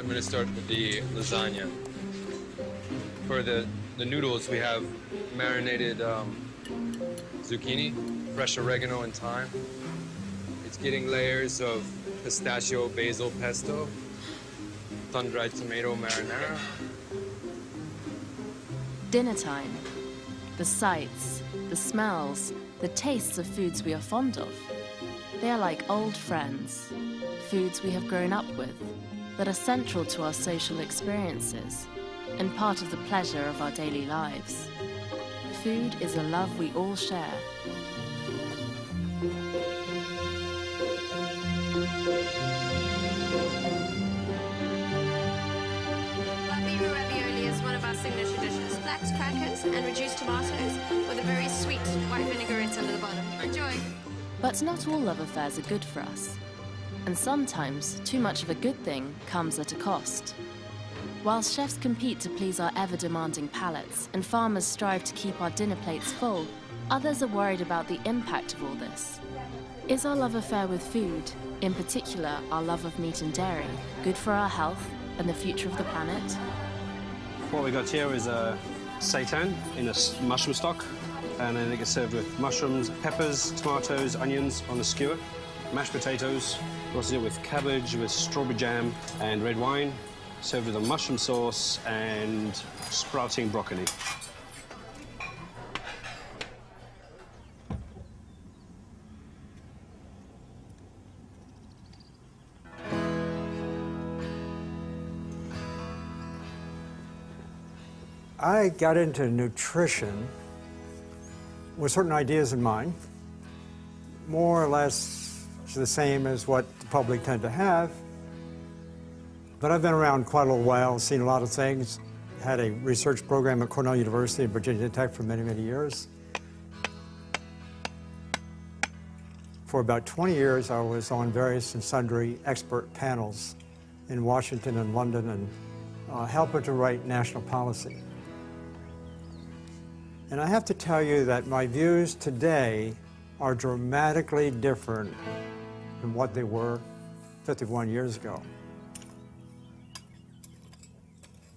I'm going to start with the lasagna. For the noodles, we have marinated zucchini, fresh oregano, and thyme. It's getting layers of pistachio basil pesto, sun-dried tomato marinara. Dinner time. The sights, the smells, the tastes of foods we are fond of. They are like old friends, foods we have grown up with, that are central to our social experiences and part of the pleasure of our daily lives. Food is a love we all share. Beef ravioli is one of our signature dishes. Flax crackers and reduced tomatoes with a very sweet white vinaigrette under the bottom. Enjoy! But not all love affairs are good for us. And sometimes, too much of a good thing comes at a cost. While chefs compete to please our ever-demanding palates and farmers strive to keep our dinner plates full, others are worried about the impact of all this. Is our love affair with food, in particular our love of meat and dairy, good for our health and the future of the planet? What we got here is a seitan in a mushroom stock, and then it gets served with mushrooms, peppers, tomatoes, onions on a skewer, mashed potatoes. We also do it with cabbage, with strawberry jam and red wine, served with a mushroom sauce and sprouting broccoli. I got into nutrition with certain ideas in mind, more or less the same as what the public tend to have. But I've been around quite a little while, seen a lot of things. Had a research program at Cornell University and Virginia Tech for many, many years. For about 20 years, I was on various and sundry expert panels in Washington and London and helping to write national policy. And I have to tell you that my views today are dramatically different than what they were 51 years ago.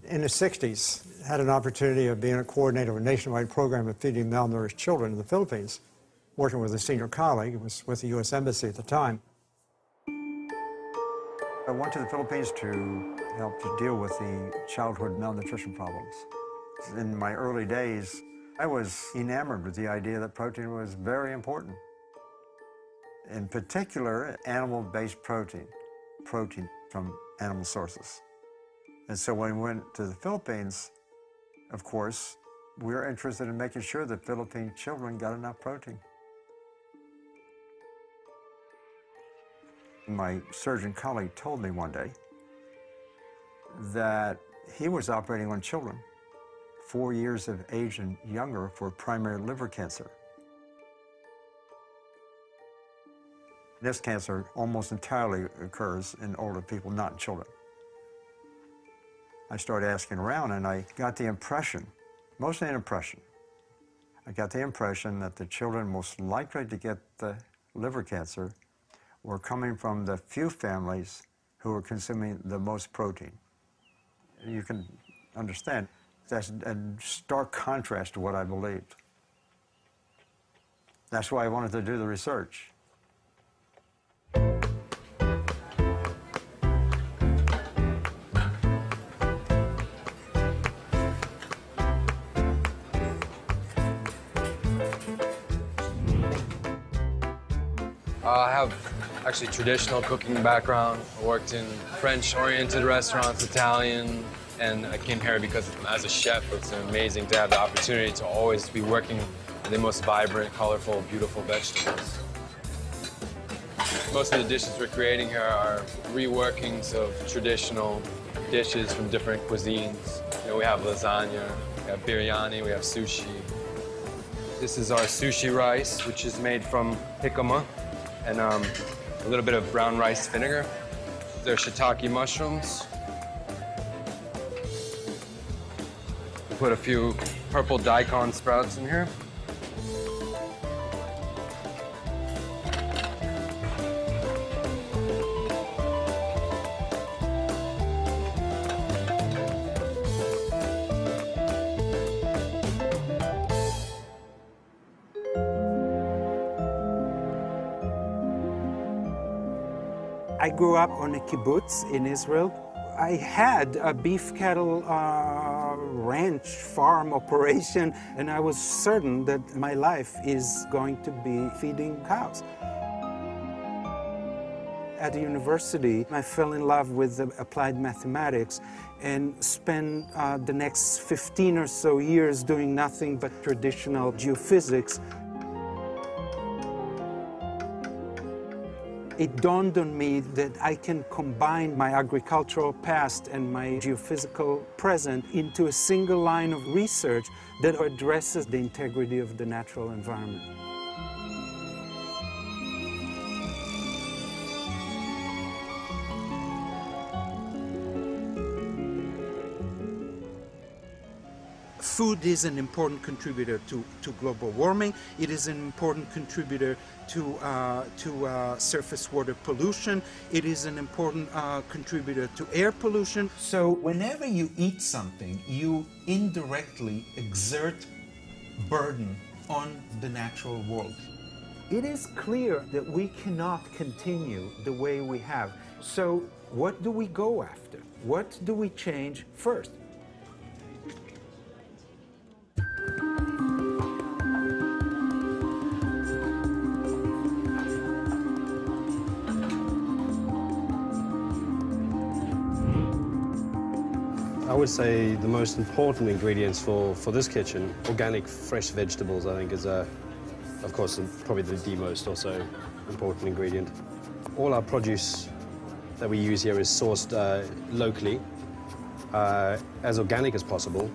In the 60s, I had an opportunity of being a coordinator of a nationwide program of feeding malnourished children in the Philippines, working with a senior colleague. It was with the U.S. Embassy at the time. I went to the Philippines to help to deal with the childhood malnutrition problems. In my early days, I was enamored with the idea that protein was very important. In particular, animal-based protein from animal sources. And so when we went to the Philippines, of course, we were interested in making sure that Philippine children got enough protein. My surgeon colleague told me one day that he was operating on children 4 years of age and younger for primary liver cancer. This cancer almost entirely occurs in older people, not in children. I started asking around and I got the impression, mostly an impression, I got the impression that the children most likely to get the liver cancer were coming from the few families who were consuming the most protein. You can understand, that's a stark contrast to what I believed. That's why I wanted to do the research. I have actually traditional cooking background. I worked in French-oriented restaurants, Italian, and I came here because as a chef, it's amazing to have the opportunity to always be working with the most vibrant, colorful, beautiful vegetables. Most of the dishes we're creating here are reworkings of traditional dishes from different cuisines. You know, we have lasagna, we have biryani, we have sushi. This is our sushi rice, which is made from jicama and a little bit of brown rice vinegar. They're shiitake mushrooms. We put a few purple daikon sprouts in here. I grew up on a kibbutz in Israel. I had a beef cattle ranch farm operation, and I was certain that my life is going to be feeding cows. At the university, I fell in love with applied mathematics and spent the next 15 or so years doing nothing but traditional geophysics. It dawned on me that I can combine my agricultural past and my geophysical present into a single line of research that addresses the integrity of the natural environment. Food is an important contributor to global warming. It is an important contributor to surface water pollution. It is an important contributor to air pollution. So whenever you eat something, you indirectly exert burden on the natural world. It is clear that we cannot continue the way we have. So what do we go after? What do we change first? I would say the most important ingredients for this kitchen, organic fresh vegetables, I think is, of course, probably the most also important ingredient. All our produce that we use here is sourced locally, as organic as possible.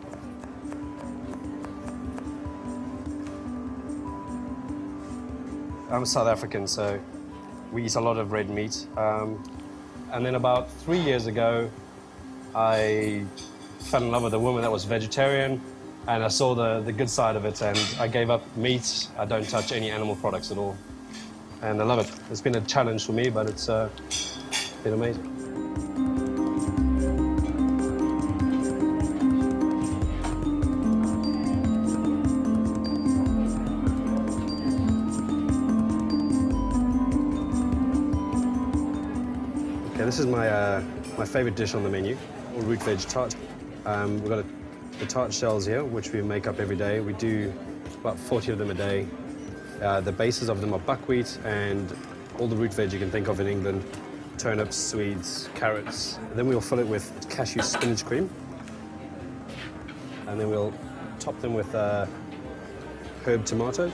I'm South African, so we eat a lot of red meat. And then about 3 years ago, I fell in love with a woman that was vegetarian, and I saw the good side of it, and I gave up meat. I don't touch any animal products at all, and I love it. It's been a challenge for me, but it's been amazing. Okay, this is my favorite dish on the menu. Root veg tart. We've got the tart shells here, which we make up every day. We do about 40 of them a day. The bases of them are buckwheat and all the root veg you can think of in England. Turnips, swedes, carrots. And then we'll fill it with cashew spinach cream. And then we'll top them with herb tomato.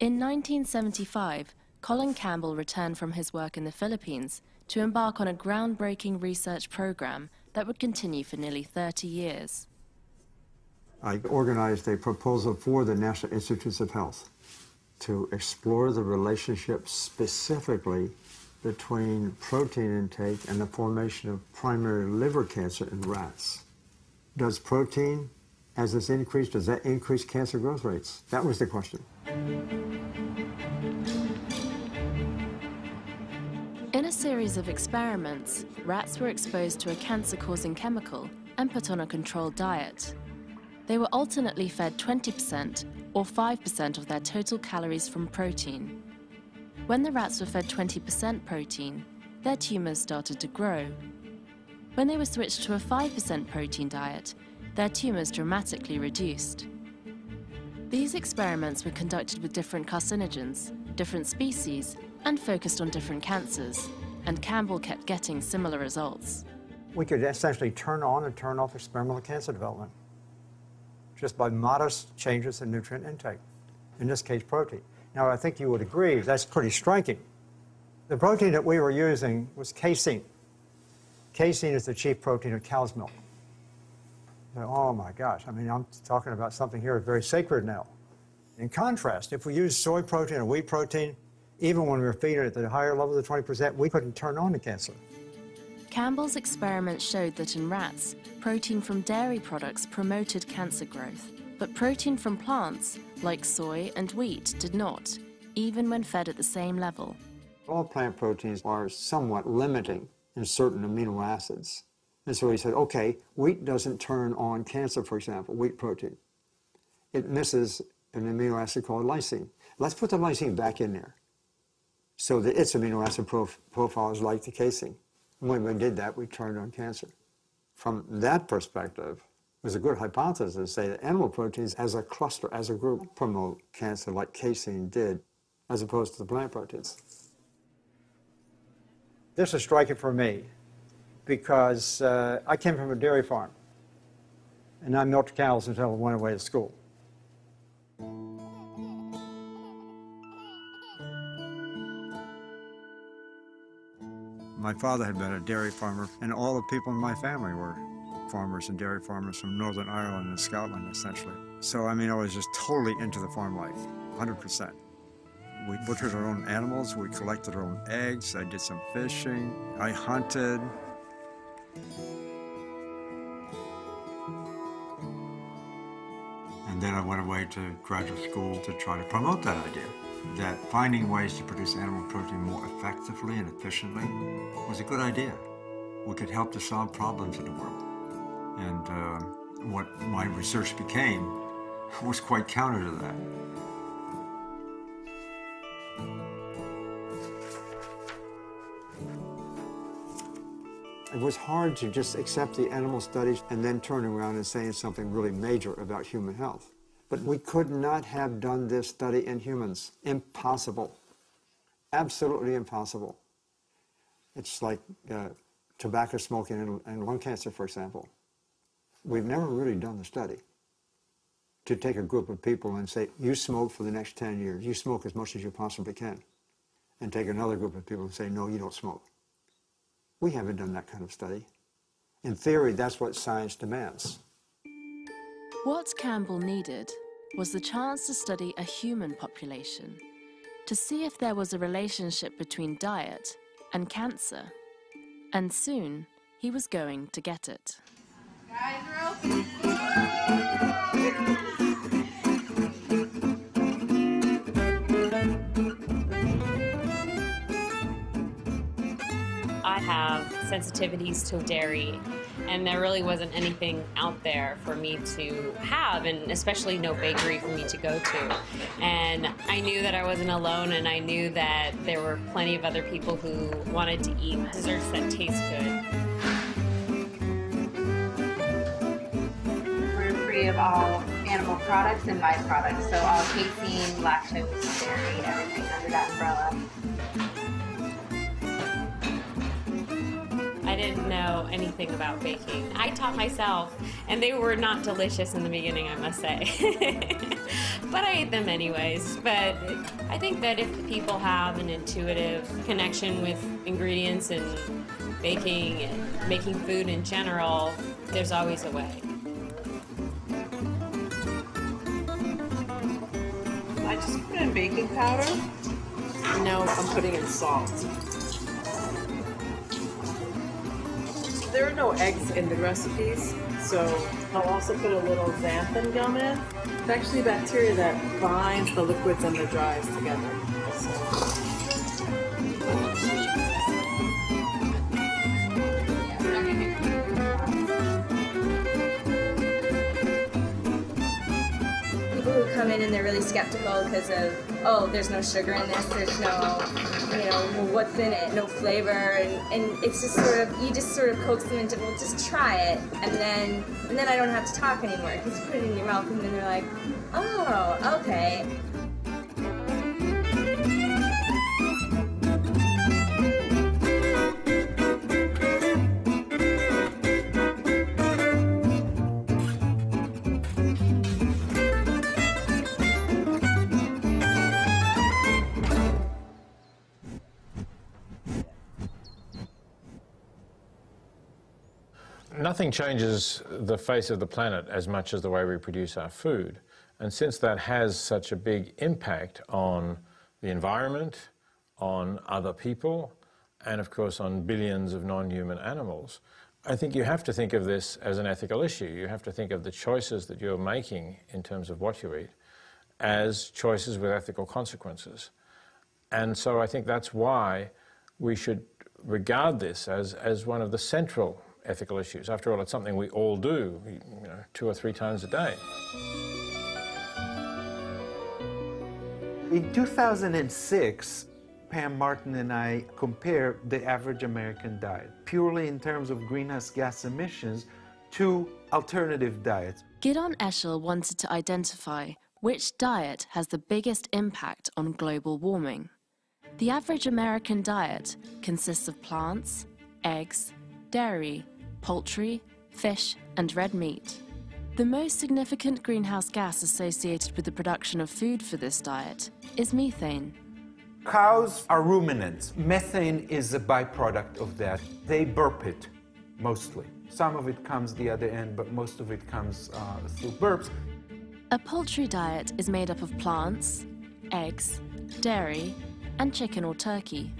In 1975, Colin Campbell returned from his work in the Philippines to embark on a groundbreaking research program that would continue for nearly 30 years. I organized a proposal for the National Institutes of Health to explore the relationship specifically between protein intake and the formation of primary liver cancer in rats. Does protein, as it's increased, does that increase cancer growth rates? That was the question. In a series of experiments, rats were exposed to a cancer-causing chemical and put on a controlled diet. They were alternately fed 20% or 5% of their total calories from protein. When the rats were fed 20% protein, their tumors started to grow. When they were switched to a 5% protein diet, their tumors dramatically reduced. These experiments were conducted with different carcinogens, different species, and focused on different cancers, and Campbell kept getting similar results. We could essentially turn on and turn off experimental cancer development. just by modest changes in nutrient intake, in this case protein. Now, I think you would agree that's pretty striking. The protein that we were using was casein. Casein is the chief protein of cow's milk. Oh my gosh, I mean, I'm talking about something here very sacred now. In contrast, if we use soy protein or wheat protein, even when we were feeding it at the higher levels of 20%, we couldn't turn on the cancer. Campbell's experiments showed that in rats, protein from dairy products promoted cancer growth, but protein from plants, like soy and wheat, did not, even when fed at the same level. All plant proteins are somewhat limiting in certain amino acids. And so he said, okay, wheat doesn't turn on cancer, for example, wheat protein. It misses an amino acid called lysine. Let's put the lysine back in there so that its amino acid profile is like the casein. When we did that, we turned on cancer. From that perspective, it was a good hypothesis to say that animal proteins as a cluster, as a group, promote cancer like casein did, as opposed to the plant proteins. This is striking for me because I came from a dairy farm, and I milked cows until I went away to school. My father had been a dairy farmer, and all the people in my family were farmers and dairy farmers from Northern Ireland and Scotland, essentially. So, I mean, I was just totally into the farm life, 100%. We butchered our own animals, we collected our own eggs, I did some fishing, I hunted. And then I went away to graduate school to try to promote that idea, that finding ways to produce animal protein more effectively and efficiently was a good idea. We could help to solve problems in the world. And what my research became was quite counter to that. It was hard to just accept the animal studies and then turn around and say something really major about human health. But we could not have done this study in humans. Impossible. Absolutely impossible. It's like tobacco smoking and lung cancer, for example. We've never really done the study to take a group of people and say, you smoke for the next 10 years. You smoke as much as you possibly can. And take another group of people and say, no, you don't smoke. We haven't done that kind of study. In theory, that's what science demands. What Campbell needed was the chance to study a human population, to see if there was a relationship between diet and cancer. And soon, he was going to get it. Guys, we're open. I have sensitivities to dairy, and there really wasn't anything out there for me to have, and especially no bakery for me to go to. And I knew that I wasn't alone, and I knew that there were plenty of other people who wanted to eat desserts that taste good. We're free of all animal products and byproducts, so all casein, lactose, dairy, everything under that umbrella. I didn't know anything about baking. I taught myself, and they were not delicious in the beginning, I must say. But I ate them anyways. But I think that if people have an intuitive connection with ingredients and baking and making food in general, there's always a way. I just put in baking powder. No, I'm putting in salt. There are no eggs in the recipes, so I'll also put a little xanthan gum in. It's actually bacteria that binds the liquids and the dries together. People who come in and they're really skeptical because of, oh, there's no sugar in this, there's no, well, what's in it, no flavor, and it's just sort of, you just sort of coax them into, well, just try it, and then I don't have to talk anymore, because you put it in your mouth, and then they're like, oh, okay. Nothing changes the face of the planet as much as the way we produce our food. And since that has such a big impact on the environment, on other people, and of course on billions of non-human animals, I think you have to think of this as an ethical issue. You have to think of the choices that you're making in terms of what you eat as choices with ethical consequences. And so I think that's why we should regard this as one of the central ethical issues. After all, it's something we all do, 2 or 3 times a day. In 2006, Pam Martin and I compared the average American diet, purely in terms of greenhouse gas emissions, to alternative diets. Gidon Eshel wanted to identify which diet has the biggest impact on global warming. The average American diet consists of plants, eggs, dairy, poultry, fish, and red meat. The most significant greenhouse gas associated with the production of food for this diet is methane. Cows are ruminants. Methane is a byproduct of that. They burp it, mostly. Some of it comes the other end, but most of it comes through burps. A poultry diet is made up of plants, eggs, dairy, and chicken or turkey.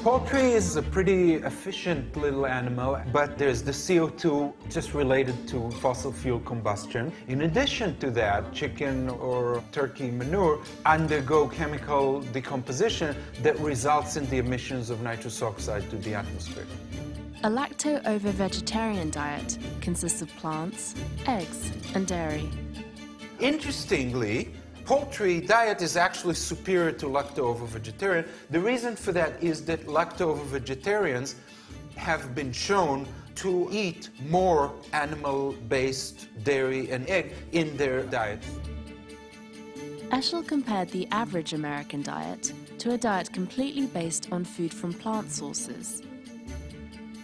Poultry is a pretty efficient little animal, but there's the CO2 just related to fossil fuel combustion. In addition to that, chicken or turkey manure undergo chemical decomposition that results in the emissions of nitrous oxide to the atmosphere. A lacto-ovo-vegetarian diet consists of plants, eggs, and dairy. Interestingly, poultry diet is actually superior to lacto-ovo-vegetarian. The reason for that is that lacto-ovo-vegetarians have been shown to eat more animal-based dairy and egg in their diet. Eshel compared the average American diet to a diet completely based on food from plant sources.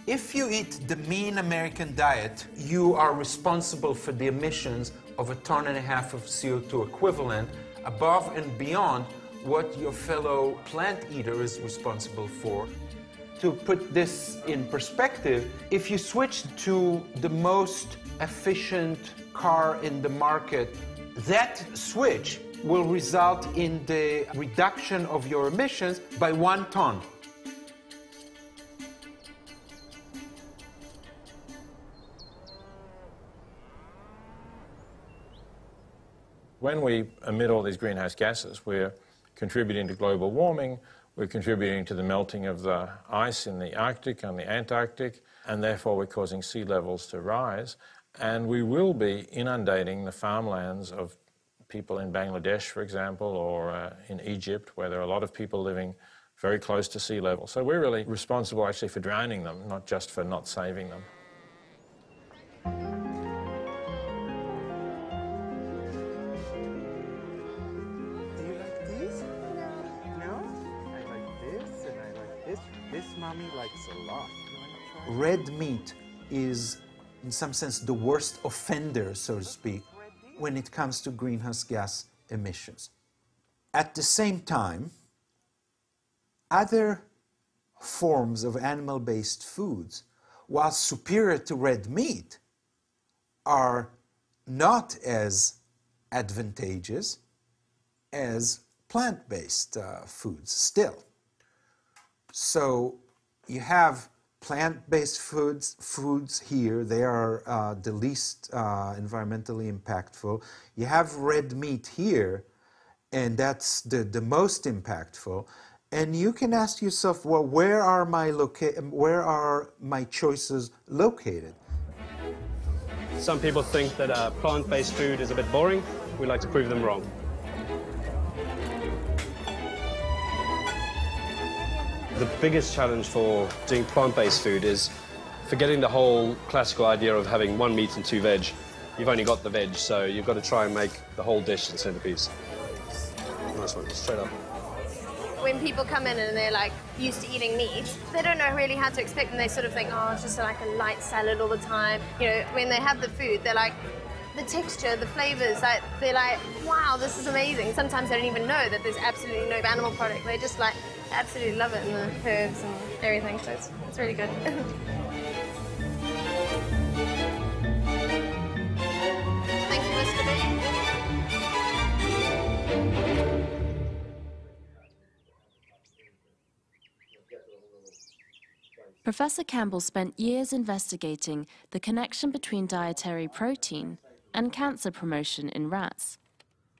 If you eat the mean American diet, you are responsible for the emissions of 1.5 tons of CO2 equivalent, above and beyond what your fellow plant eater is responsible for. To put this in perspective, if you switch to the most efficient car in the market, that switch will result in the reduction of your emissions by 1 ton. When we emit all these greenhouse gases, we're contributing to global warming, we're contributing to the melting of the ice in the Arctic and the Antarctic, and therefore we're causing sea levels to rise. And we will be inundating the farmlands of people in Bangladesh, for example, or in Egypt, where there are a lot of people living very close to sea level. So we're really responsible actually for drowning them, not just for not saving them. This mommy likes a lot. Red meat is, in some sense, the worst offender, so to speak, when it comes to greenhouse gas emissions. At the same time, other forms of animal-based foods, while superior to red meat, are not as advantageous as plant-based foods still. So you have plant-based foods here. They are the least environmentally impactful. You have red meat here, and that's the most impactful. And you can ask yourself, well, where are my choices located? Some people think that plant-based food is a bit boring. We like to prove them wrong. The biggest challenge for doing plant-based food is forgetting the whole classical idea of having 1 meat and 2 veg. You've only got the veg, so you've got to try and make the whole dish the centerpiece. Nice one, straight up. When people come in and they're like used to eating meat, they don't know really how to expect, and they sort of think, oh, it's just like a light salad all the time. You know, when they have the food, they're like, the texture, the flavors, like, they're like, wow, this is amazing. Sometimes they don't even know that there's absolutely no animal product. They just like absolutely love it, and the herbs and everything, so it's really good. Thank you, Mr. B. Professor Campbell spent years investigating the connection between dietary protein and cancer promotion in rats,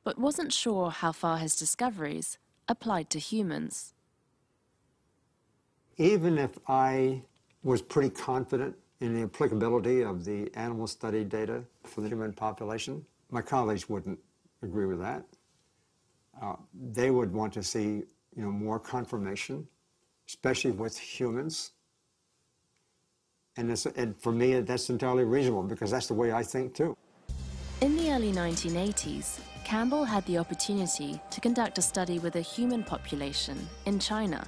but wasn't sure how far his discoveries applied to humans. Even if I was pretty confident in the applicability of the animal study data for the human population, my colleagues wouldn't agree with that. They would want to see, more confirmation, especially with humans. And for me, that's entirely reasonable, because that's the way I think too. In the early 1980s, Campbell had the opportunity to conduct a study with a human population in China.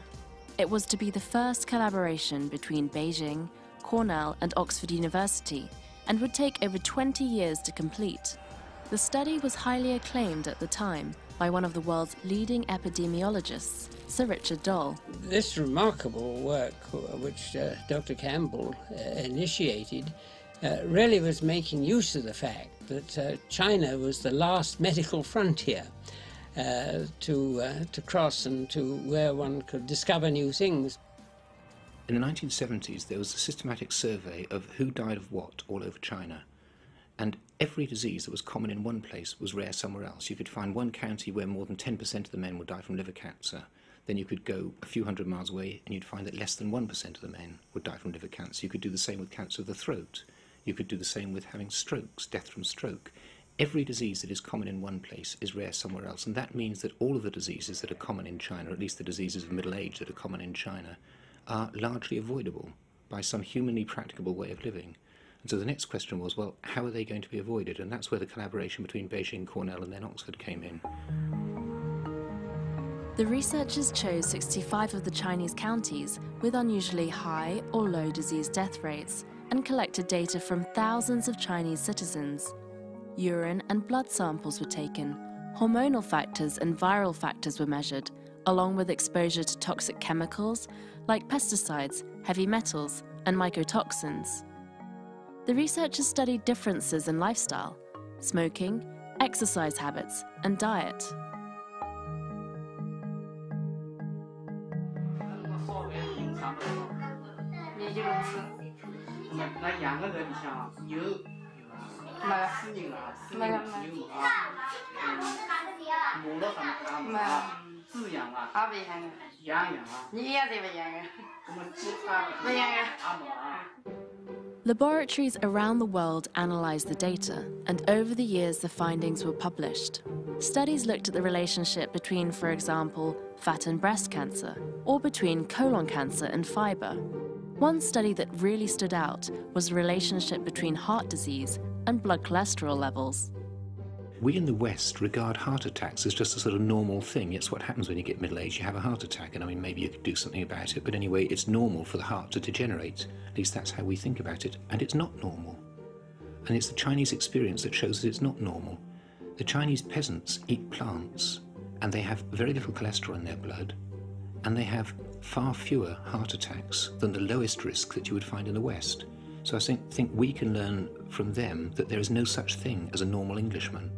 It was to be the first collaboration between Beijing, Cornell, and Oxford University, and would take over 20 years to complete. The study was highly acclaimed at the time by one of the world's leading epidemiologists, Sir Richard Doll. This remarkable work, which Dr. Campbell initiated, really was making use of the fact that China was the last medical frontier to cross and to where one could discover new things. In the 1970s, there was a systematic survey of who died of what all over China. And every disease that was common in one place was rare somewhere else. You could find one county where more than 10% of the men would die from liver cancer. Then you could go a few hundred miles away and you'd find that less than 1% of the men would die from liver cancer. You could do the same with cancer of the throat. You could do the same with having strokes, death from stroke. Every disease that is common in one place is rare somewhere else, and that means that all of the diseases that are common in China, or at least the diseases of middle age that are common in China, are largely avoidable by some humanly practicable way of living. And so the next question was, well, how are they going to be avoided? And that's where the collaboration between Beijing, Cornell, and then Oxford came in. The researchers chose 65 of the Chinese counties with unusually high or low disease death rates and collected data from thousands of Chinese citizens. Urine and blood samples were taken, hormonal factors and viral factors were measured, along with exposure to toxic chemicals like pesticides, heavy metals, and mycotoxins. The researchers studied differences in lifestyle, smoking, exercise habits, and diet. Laboratories around the world analysed the data, and over the years the findings were published. Studies looked at the relationship between, for example, fat and breast cancer, or between colon cancer and fibre. One study that really stood out was the relationship between heart disease and blood cholesterol levels. We in the West regard heart attacks as just a sort of normal thing. It's what happens when you get middle-aged, you have a heart attack, and I mean, maybe you could do something about it, but anyway, it's normal for the heart to degenerate. At least that's how we think about it, and it's not normal. And it's the Chinese experience that shows that it's not normal. The Chinese peasants eat plants, and they have very little cholesterol in their blood, and they have far fewer heart attacks than the lowest risk that you would find in the West. So I think we can learn from them that there is no such thing as a normal Englishman.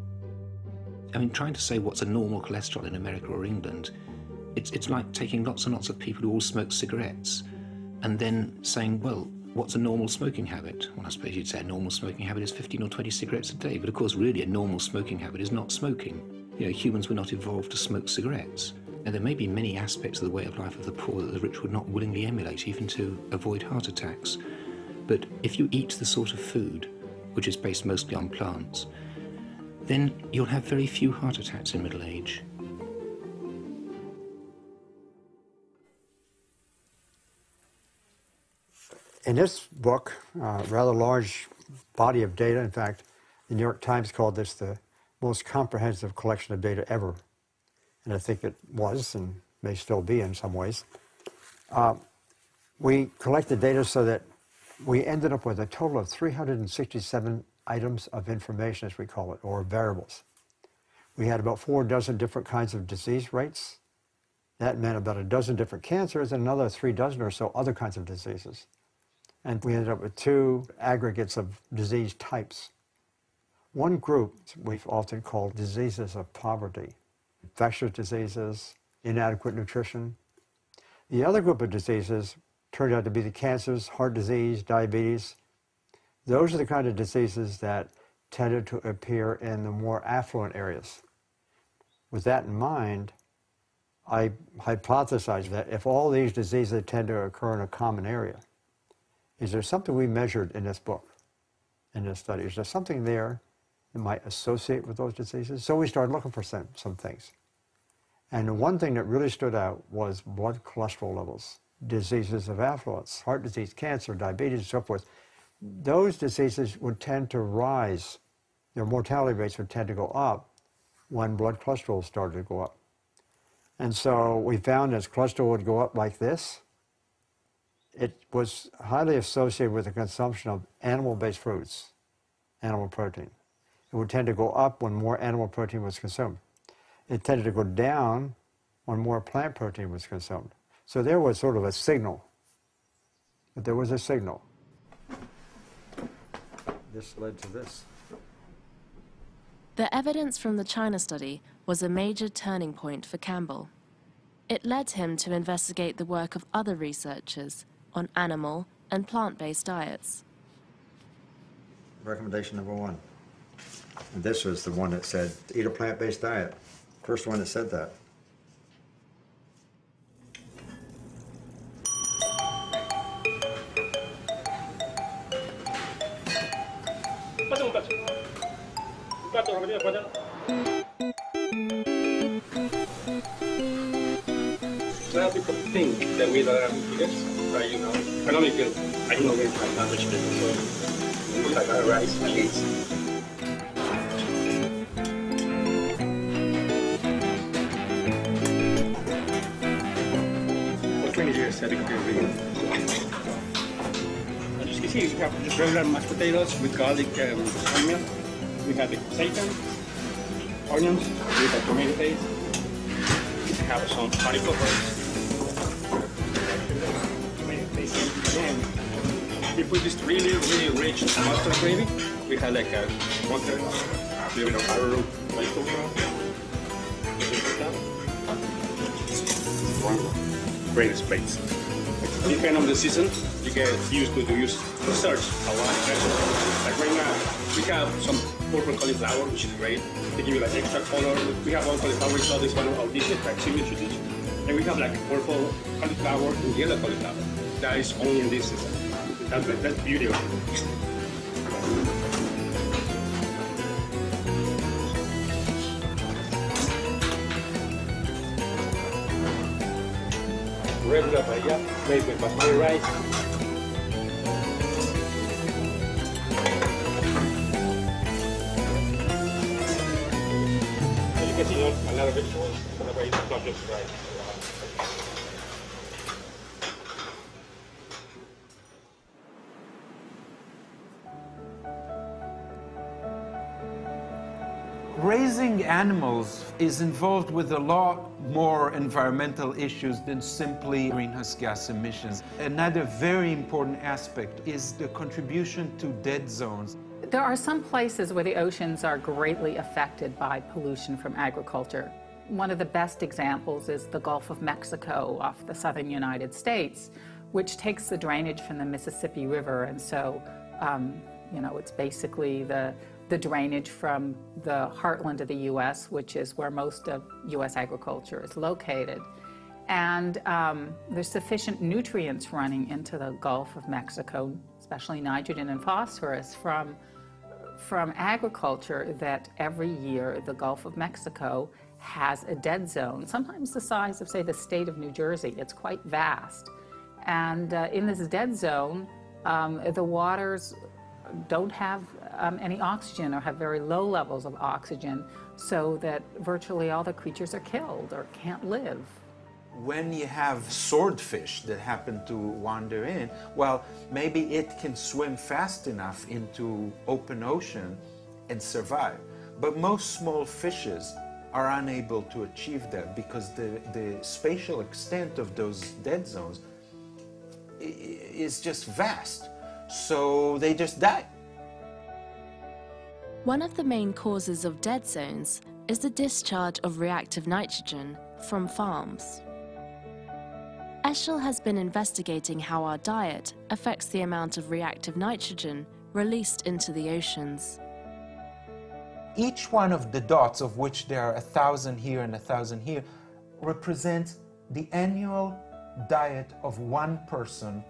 I mean, trying to say what's a normal cholesterol in America or England, it's like taking lots and lots of people who all smoke cigarettes and then saying, well, what's a normal smoking habit? Well, I suppose you'd say a normal smoking habit is 15 or 20 cigarettes a day, but of course really a normal smoking habit is not smoking. You know, humans were not evolved to smoke cigarettes. And there may be many aspects of the way of life of the poor that the rich would not willingly emulate, even to avoid heart attacks. But if you eat the sort of food, which is based mostly on plants, then you'll have very few heart attacks in middle age. In this book, rather large body of data, in fact, the New York Times called this the most comprehensive collection of data ever. And I think it was, and may still be in some ways. We collected data so that we ended up with a total of 367 items of information, as we call it, or variables. We had about 4 dozen different kinds of disease rates. That meant about a dozen different cancers and another 3 dozen or so other kinds of diseases. And we ended up with 2 aggregates of disease types. One group we've often called diseases of poverty, infectious diseases, inadequate nutrition. The other group of diseases turned out to be the cancers, heart disease, diabetes. Those are the kind of diseases that tended to appear in the more affluent areas. With that in mind, I hypothesized that if all these diseases tend to occur in a common area, is there something we measured in this book, in this study? Is there something there that might associate with those diseases? So we started looking for some things. And the one thing that really stood out was blood cholesterol levels, diseases of affluence, heart disease, cancer, diabetes, and so forth. Those diseases would tend to rise. Their mortality rates would tend to go up when blood cholesterol started to go up. And so we found as cholesterol would go up like this, it was highly associated with the consumption of animal-based foods, animal protein. It would tend to go up when more animal protein was consumed. It tended to go down when more plant protein was consumed. So there was sort of a signal. But there was a signal. This led to this. The evidence from the China study was a major turning point for Campbell. It led him to investigate the work of other researchers on animal and plant-based diets. Recommendation number 1. And this was the one that said, eat a plant-based diet. First one that said that. A lot of people think that we don't have vegans, but you know, economically, I know we're not rich people, so we like our rice and beans. For 20 years, I became vegan. As you can see, we have just regular mashed potatoes with garlic and onion. We have the seitan, onions, with the tomato paste. We have some cauliflowers. And we put this really, really rich mustard gravy. We had like a 1/3, a little bit of arrowroot, vegetable broth. Greatest plates. Depending on the season, you get used to use research a lot. Like right now, we have some purple cauliflower, which is great. They give you like extra color. We have one cauliflower, so this one of dishes, like signature dish. And we have like purple cauliflower and yellow cauliflower. That is only in this season. That's beauty of it. Regular paella made with basmati rice. As you can see, a lot of vegetables, but it's not just rice. Raising animals is involved with a lot more environmental issues than simply greenhouse gas emissions. Another very important aspect is the contribution to dead zones. There are some places where the oceans are greatly affected by pollution from agriculture. One of the best examples is the Gulf of Mexico off the southern United States, which takes the drainage from the Mississippi River, and so you know, it's basically the drainage from the heartland of the U.S., which is where most of U.S. agriculture is located. And there's sufficient nutrients running into the Gulf of Mexico, especially nitrogen and phosphorus, from agriculture, that every year the Gulf of Mexico has a dead zone, sometimes the size of, say, the state of New Jersey. It's quite vast. And in this dead zone, the waters don't have any oxygen or have very low levels of oxygen, so that virtually all the creatures are killed or can't live. When you have swordfish that happen to wander in, well, maybe it can swim fast enough into open ocean and survive. But most small fishes are unable to achieve that because the spatial extent of those dead zones is just vast. So they just die. One of the main causes of dead zones is the discharge of reactive nitrogen from farms. Eshel has been investigating how our diet affects the amount of reactive nitrogen released into the oceans. Each one of the dots, of which there are 1,000 here and 1,000 here, represents the annual diet of one person.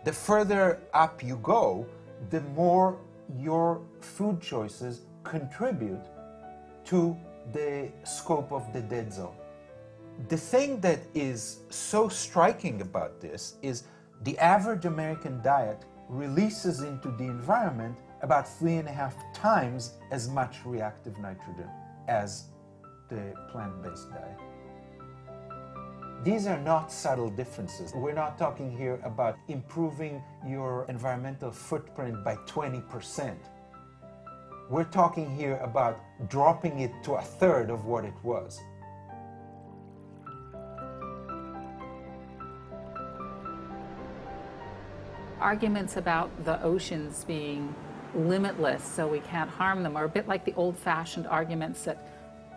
The further up you go, the more your food choices contribute to the scope of the dead zone. The thing that is so striking about this is the average American diet releases into the environment about 3.5 times as much reactive nitrogen as the plant-based diet. These are not subtle differences. We're not talking here about improving your environmental footprint by 20%. We're talking here about dropping it to 1/3 of what it was. Arguments about the oceans being limitless so we can't harm them are a bit like the old-fashioned arguments that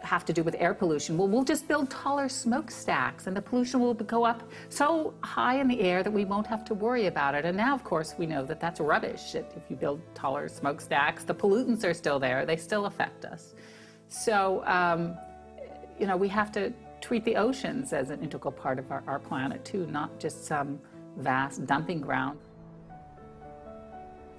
have to do with air pollution. Well, we'll just build taller smokestacks and the pollution will go up so high in the air that we won't have to worry about it. And now, of course, we know that that's rubbish. If you build taller smokestacks, the pollutants are still there. They still affect us. So, you know, we have to treat the oceans as an integral part of our planet, too, not just some vast dumping ground.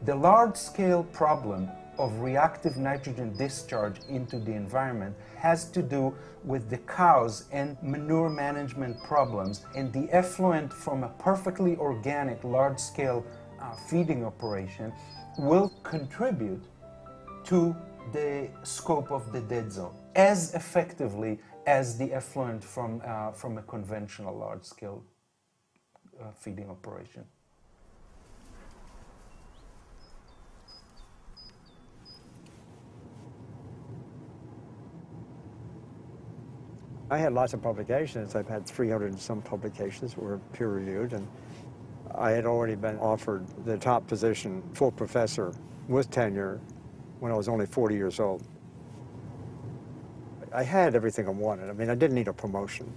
The large-scale problem of reactive nitrogen discharge into the environment has to do with the cows and manure management problems, and the effluent from a perfectly organic large-scale feeding operation will contribute to the scope of the dead zone as effectively as the effluent from a conventional large-scale feeding operation. I had lots of publications. I've had 300 and some publications that were peer-reviewed, and I had already been offered the top position, full professor with tenure, when I was only 40 years old. I had everything I wanted. I mean, I didn't need a promotion.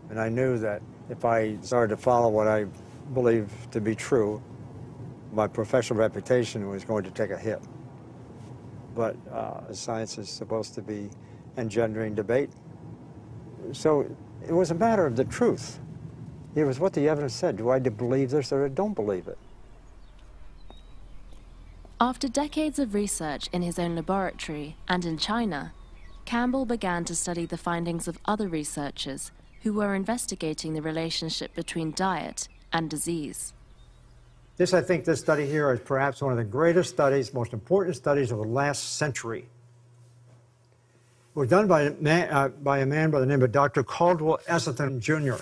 And I knew that if I started to follow what I believed to be true, my professional reputation was going to take a hit. But science is supposed to be engendering debate. So it was a matter of the truth. It was what the evidence said. Do I believe this or I don't believe it? After decades of research in his own laboratory and in China, Campbell began to study the findings of other researchers who were investigating the relationship between diet and disease. I think this study here is perhaps one of the greatest studies, most important studies of the last century. It was done by a man by the name of Dr. Caldwell Esselstyn, Jr.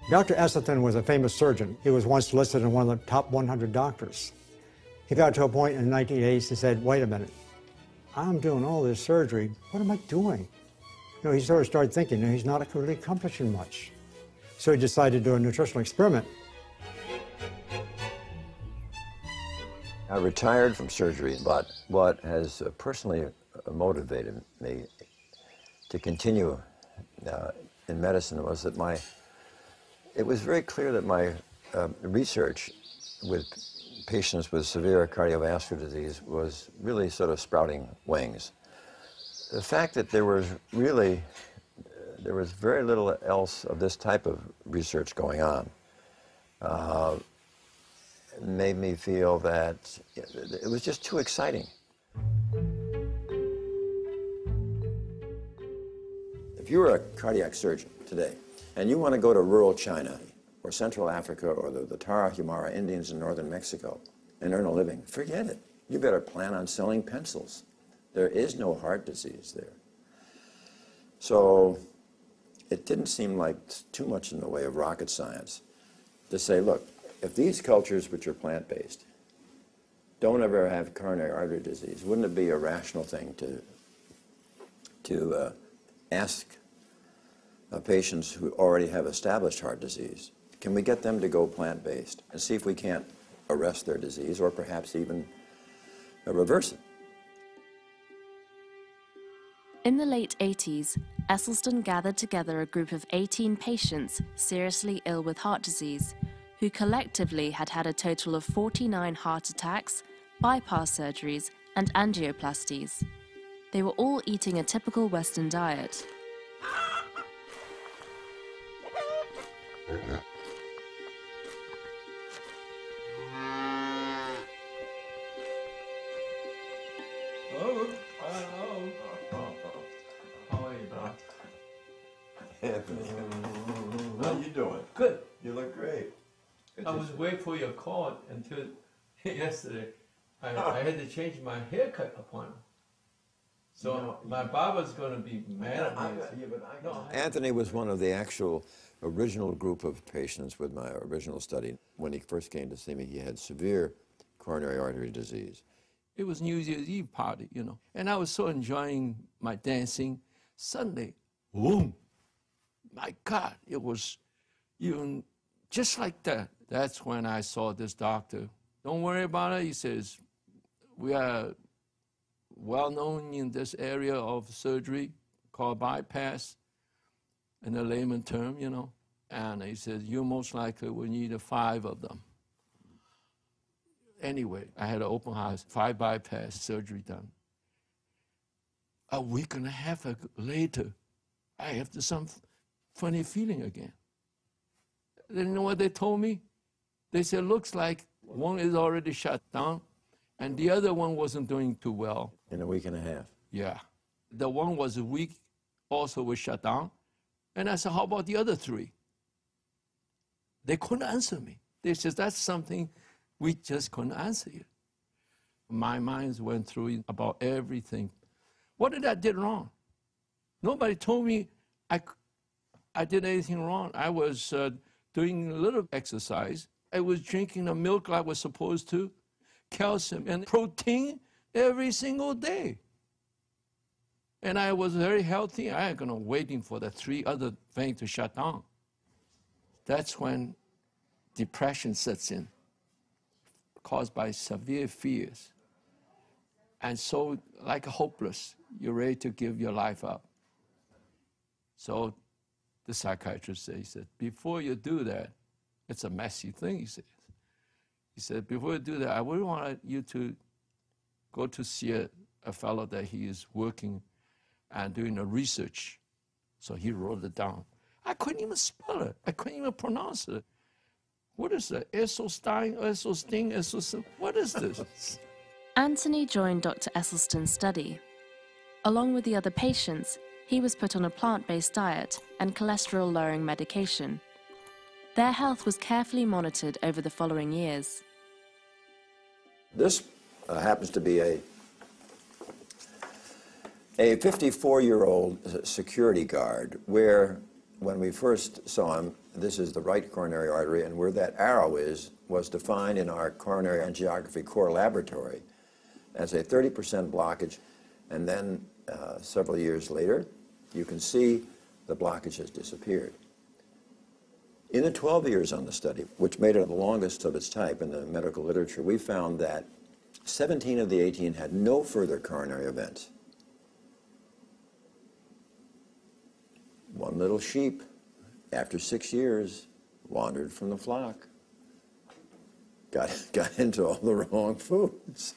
Dr. Esselstyn was a famous surgeon. He was once listed in one of the top 100 doctors. He got to a point in the 1980s, he said, wait a minute, I'm doing all this surgery, what am I doing? You know, he sort of started thinking, you know, he's not really accomplishing much. So he decided to do a nutritional experiment. I retired from surgery, but what has personally motivated me to continue in medicine was that it was very clear that my research with patients with severe cardiovascular disease was really sort of sprouting wings. The fact that there was very little else of this type of research going on made me feel that it was just too exciting. If you were a cardiac surgeon today and you want to go to rural China or Central Africa or the Tarahumara Indians in northern Mexico and earn a living, forget it. you better plan on selling pencils. There is no heart disease there. So it didn't seem like too much in the way of rocket science to say, look, if these cultures, which are plant-based, don't ever have coronary artery disease, wouldn't it be a rational thing to ask patients who already have established heart disease, can we get them to go plant-based and see if we can't arrest their disease or perhaps even reverse it? In the late 80s, Esselstyn gathered together a group of 18 patients seriously ill with heart disease, who collectively had had a total of 49 heart attacks, bypass surgeries, and angioplasties. They were all eating a typical Western diet. Anthony, how you doing? Good. You look great. I was waiting for your call until yesterday. I had to change my haircut appointment. So my barber's going to be mad at me. Anthony was one of the actual original group of patients with my original study. When he first came to see me, he had severe coronary artery disease. It was New Year's Eve party, you know, and I was so enjoying my dancing. Suddenly, boom! My God, it was even just like that. That's when I saw this doctor. Don't worry about it, he says. We are well known in this area of surgery called bypass, in a layman term, you know. And he says, you most likely will need 5 of them. Anyway, I had an open heart, 5 bypass surgery done. A week and a half later, I have some funny feeling again. You know what they told me? They said, looks like one is already shut down, and the other one wasn't doing too well. In a week and a half? Yeah. The one was a week, also was shut down. And I said, how about the other 3? They couldn't answer me. They said, that's something we just couldn't answer you. My mind went through about everything. What did I did wrong? Nobody told me I did anything wrong. I was doing a little exercise. I was drinking the milk I was supposed to, calcium and protein every single day. And I was very healthy. I ain't gonna waiting for the 3 other things to shut down. That's when depression sets in, caused by severe fears. And so, like hopeless, you're ready to give your life up. So the psychiatrist said, he said, before you do that, it's a messy thing, he said. He said, before you do that, I would want you to go to see a fellow that he is working and doing a research. So he wrote it down. I couldn't even spell it. I couldn't even pronounce it. What is that? Esselstyn, what is this? Anthony joined Dr. Esselstyn's study. Along with the other patients, he was put on a plant-based diet and cholesterol-lowering medication. Their health was carefully monitored over the following years. This happens to be a 54-year-old security guard where, when we first saw him, this is the right coronary artery, and where that arrow is was defined in our coronary angiography core laboratory as a 30% blockage, and then several years later, you can see the blockage has disappeared. In the 12 years on the study, which made it the longest of its type in the medical literature, we found that 17 of the 18 had no further coronary events. One little sheep, after 6 years, wandered from the flock. Got into all the wrong foods.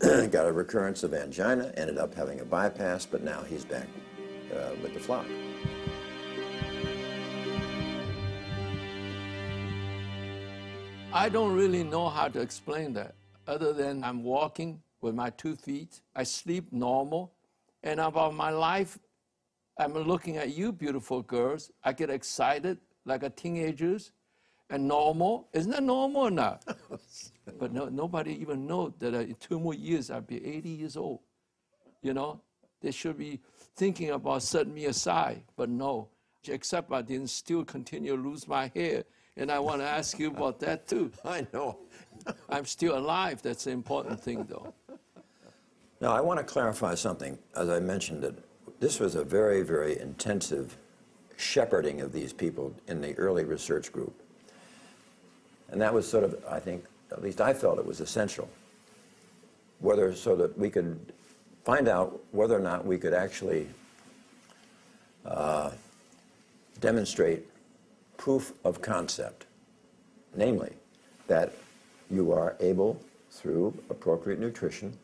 Got a recurrence of angina, ended up having a bypass, but now he's back with the flock. I don't really know how to explain that, other than I'm walking with my 2 feet, I sleep normal, and about my life, I'm looking at you beautiful girls, I get excited like a teenagers, and normal. Isn't that normal or not? But nobody even knows that in 2 more years I'll be 80 years old. You know, they should be thinking about setting me aside, but no. Except I didn't still continue to lose my hair, and I want to ask you about that too. I know. I'm still alive. That's the important thing, though. Now, I want to clarify something. As I mentioned it, this was a very, very intensive shepherding of these people in the early research group. And that was sort of, I think, at least I felt it was essential, whether so that we could find out whether or not we could actually demonstrate proof of concept, namely that you are able, through appropriate nutrition,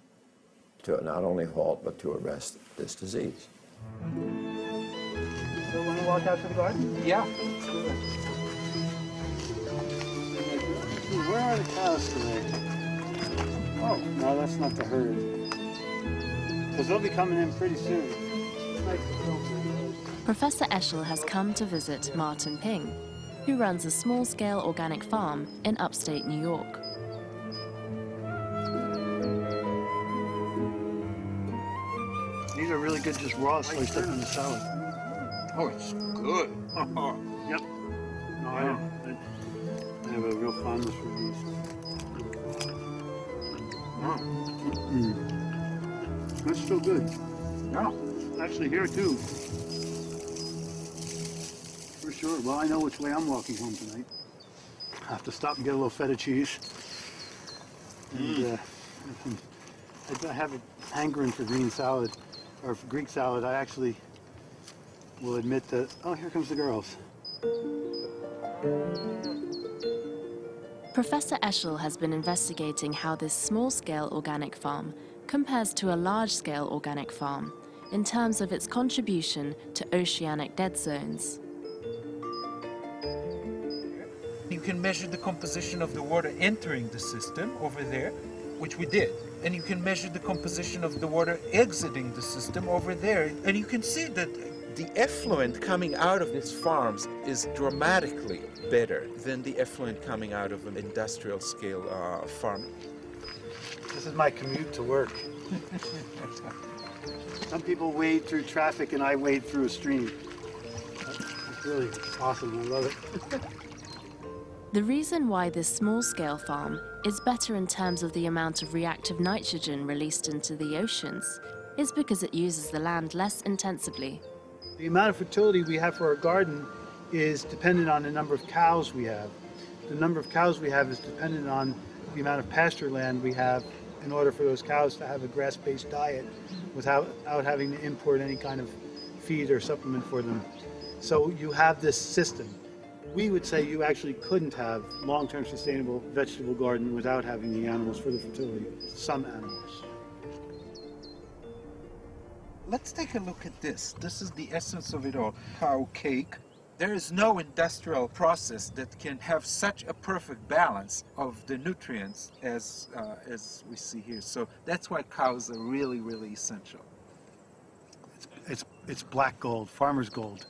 to not only halt but to arrest this disease. So want to walk out to the garden? Yeah. Where are the cows today? Oh, no, that's not the herd. Because they'll be coming in pretty soon. Professor Eschel has come to visit Martin Ping, who runs a small-scale organic farm in upstate New York. These are really good, just raw, sliced up in the salad. Oh, it's good. Yep. No, I have a real fondness for these. That's still good. Yeah. Actually, here too. For sure. Well, I know which way I'm walking home tonight. I have to stop and get a little feta cheese. And I have a hankering for green salad, or for Greek salad. I actually will admit that. Oh, here comes the girls. Professor Eschel has been investigating how this small-scale organic farm compares to a large-scale organic farm in terms of its contribution to oceanic dead zones. You can measure the composition of the water entering the system over there, which we did. And you can measure the composition of the water exiting the system over there. And you can see that the effluent coming out of these farms is dramatically better than the effluent coming out of an industrial scale farm. This is my commute to work. Some people wade through traffic and I wade through a stream. It's really awesome. I love it. The reason why this small-scale farm is better in terms of the amount of reactive nitrogen released into the oceans is because it uses the land less intensively. The amount of fertility we have for our garden is dependent on the number of cows we have. The number of cows we have is dependent on the amount of pasture land we have in order for those cows to have a grass-based diet without having to import any kind of feed or supplement for them. So you have this system. We would say you actually couldn't have long-term sustainable vegetable garden without having the animals for the fertility, some animals. Let's take a look at this. This is the essence of it all. Cow cake. There is no industrial process that can have such a perfect balance of the nutrients as we see here. So that's why cows are really, really essential. It's black gold, farmer's gold.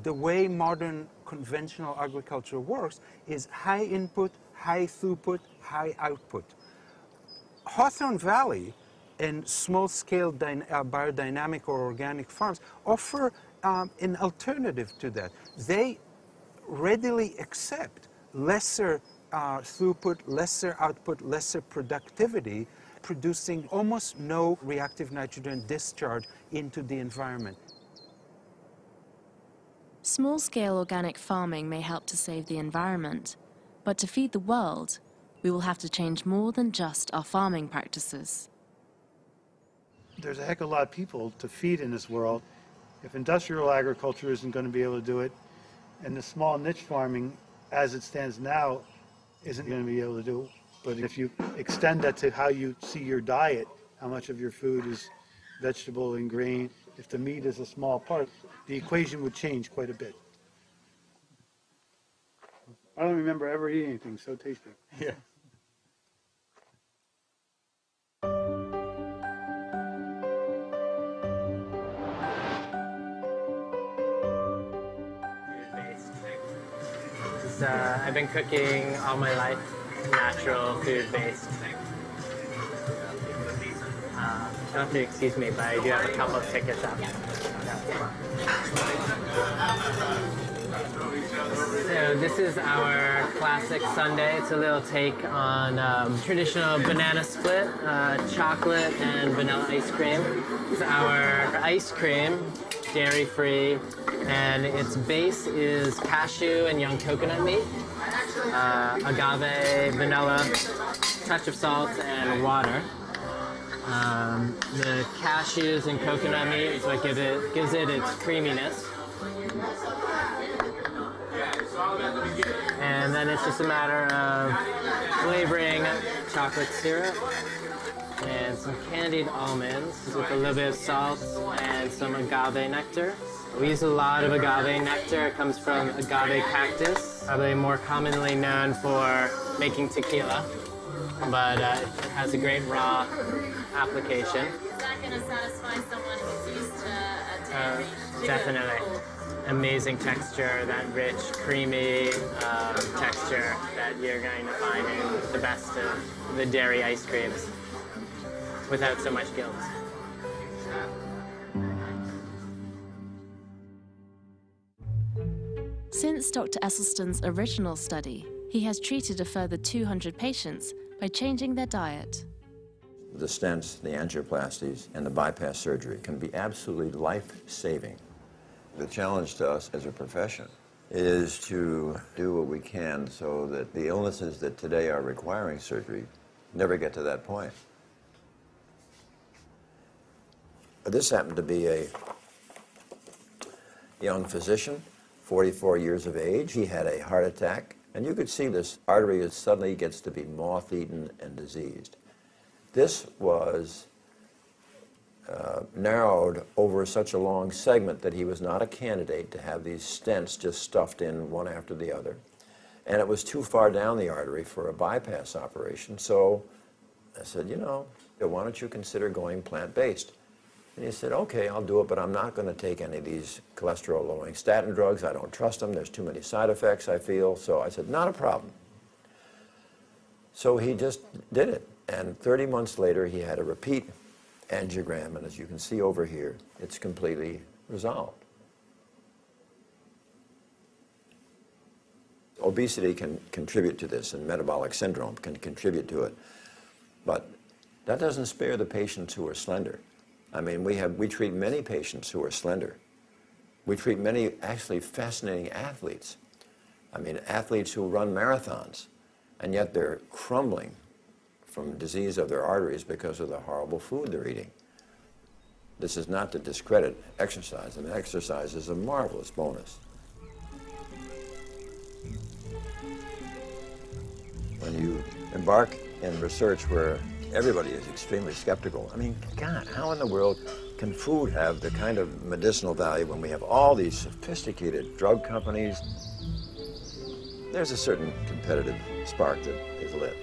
The way modern conventional agriculture works is high input, high throughput, high output. Hawthorne Valley and small-scale biodynamic or organic farms offer an alternative to that. They readily accept lesser throughput, lesser output, lesser productivity, producing almost no reactive nitrogen discharge into the environment. Small-scale organic farming may help to save the environment, but to feed the world, we will have to change more than just our farming practices. There's a heck of a lot of people to feed in this world. If industrial agriculture isn't going to be able to do it, and the small niche farming as it stands now isn't going to be able to do it, but if you extend that to how you see your diet, how much of your food is vegetable and grain, if the meat is a small part, the equation would change quite a bit. I don't remember ever eating anything so tasty. Yeah. because I've been cooking all my life, natural, food-based. You'll have to excuse me, but I do have a couple of tickets up. So this is our classic sundae. It's a little take on traditional banana split, chocolate and vanilla ice cream. It's our ice cream, dairy-free, and its base is cashew and young coconut meat, agave, vanilla, touch of salt, and water. The cashews and coconut meat is what gives it its creaminess. And then it's just a matter of flavoring chocolate syrup and some candied almonds with a little bit of salt and some agave nectar. We use a lot of agave nectar. It comes from agave cactus, probably more commonly known for making tequila, but it has a great raw application. Is that going to satisfy someone who's used to a dairy? Definitely. Amazing texture, that rich, creamy texture that you're going to find in the best of the dairy ice creams without so much guilt. Since Dr. Esselstyn's original study, he has treated a further 200 patients by changing their diet. The stents, the angioplasties, and the bypass surgery can be absolutely life-saving. The challenge to us as a profession is to do what we can so that the illnesses that today are requiring surgery never get to that point. This happened to be a young physician, 44 years of age. He had a heart attack, and you could see this artery suddenly gets to be moth-eaten and diseased. This was narrowed over such a long segment that he was not a candidate to have these stents just stuffed in one after the other. And it was too far down the artery for a bypass operation, so I said, you know, why don't you consider going plant-based? And he said, okay, I'll do it, but I'm not going to take any of these cholesterol-lowering statin drugs. I don't trust them. There's too many side effects, I feel. So I said, not a problem. So he just did it. And 30 months later, he had a repeat angiogram, and as you can see over here, it's completely resolved. Obesity can contribute to this, and metabolic syndrome can contribute to it. But that doesn't spare the patients who are slender. I mean, we treat many patients who are slender. We treat many actually fascinating athletes. I mean, athletes who run marathons, and yet they're crumbling from disease of their arteries because of the horrible food they're eating. This is not to discredit exercise. I mean, exercise is a marvelous bonus. When you embark in research where everybody is extremely skeptical, I mean, God, how in the world can food have the kind of medicinal value when we have all these sophisticated drug companies? There's a certain competitive spark that is lit.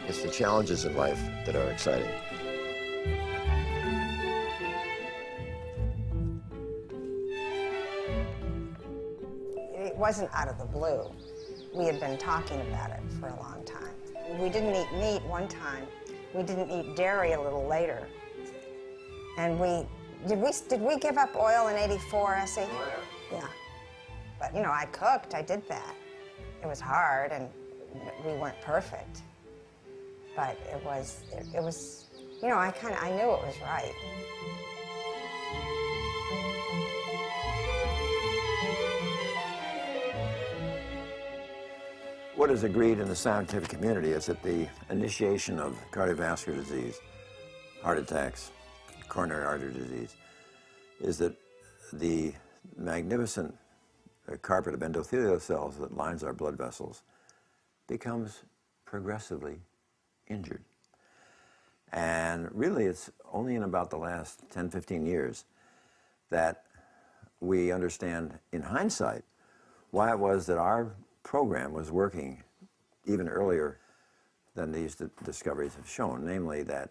It's the challenges in life that are exciting. It wasn't out of the blue. We had been talking about it for a long time. We didn't eat meat one time. We didn't eat dairy a little later. And did we give up oil in '84, Essie? Yeah. But you know, I cooked, I did that. It was hard and we weren't perfect. But it was, you know, I knew it was right. What is agreed in the scientific community is that the initiation of cardiovascular disease, heart attacks, coronary artery disease, is that the magnificent carpet of endothelial cells that lines our blood vessels becomes progressively injured. And really, it's only in about the last 10, 15 years that we understand, in hindsight, why it was that our program was working even earlier than these discoveries have shown, namely that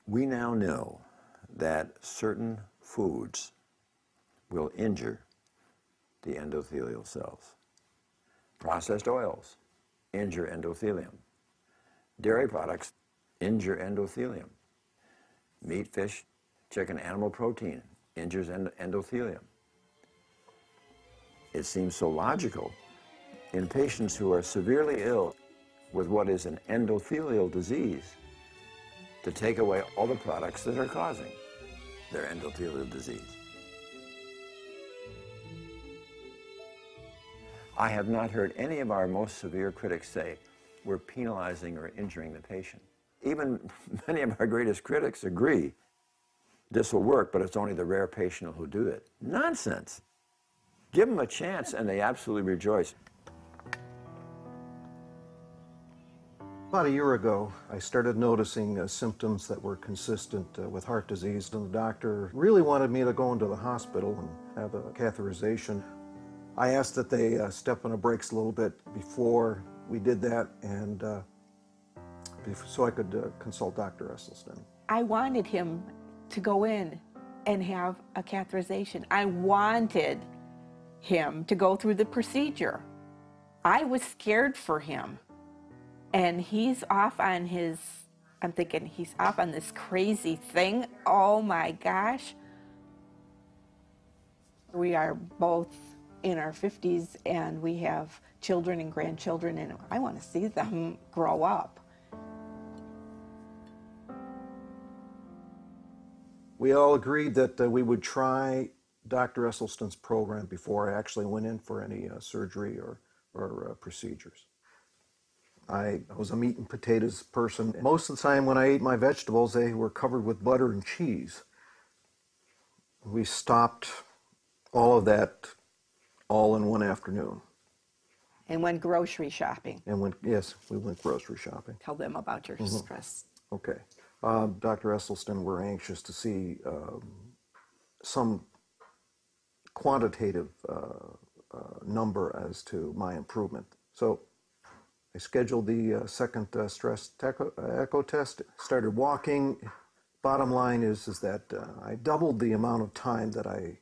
we now know that certain foods will injure the endothelial cells. Processed oils injure endothelium. Dairy products injure endothelium. Meat, fish, chicken, animal protein injures endothelium. It seems so logical in patients who are severely ill with what is an endothelial disease to take away all the products that are causing their endothelial disease. I have not heard any of our most severe critics say we're penalizing or injuring the patient. Even many of our greatest critics agree this will work, but it's only the rare patient who'll do it. Nonsense. Give them a chance and they absolutely rejoice. About a year ago, I started noticing symptoms that were consistent with heart disease, and the doctor really wanted me to go into the hospital and have a catheterization. I asked that they step on the brakes a little bit before we did that, and so I could consult Dr. Esselstyn. I wanted him to go in and have a catheterization. I wanted him to go through the procedure. I was scared for him. And he's off on his, I'm thinking, he's off on this crazy thing. Oh my gosh. We are both in our 50s and we have children and grandchildren, and I want to see them grow up. We all agreed that we would try Dr. Esselstyn's program before I actually went in for any surgery or procedures. I was a meat and potatoes person. Most of the time when I ate my vegetables, they were covered with butter and cheese. We stopped all of that all in one afternoon. And went grocery shopping. And yes, we went grocery shopping. Tell them about your stress. Okay. Dr. Esselstyn, we're anxious to see some quantitative number as to my improvement. So I scheduled the second stress echo test, started walking. Bottom line is that I doubled the amount of time that I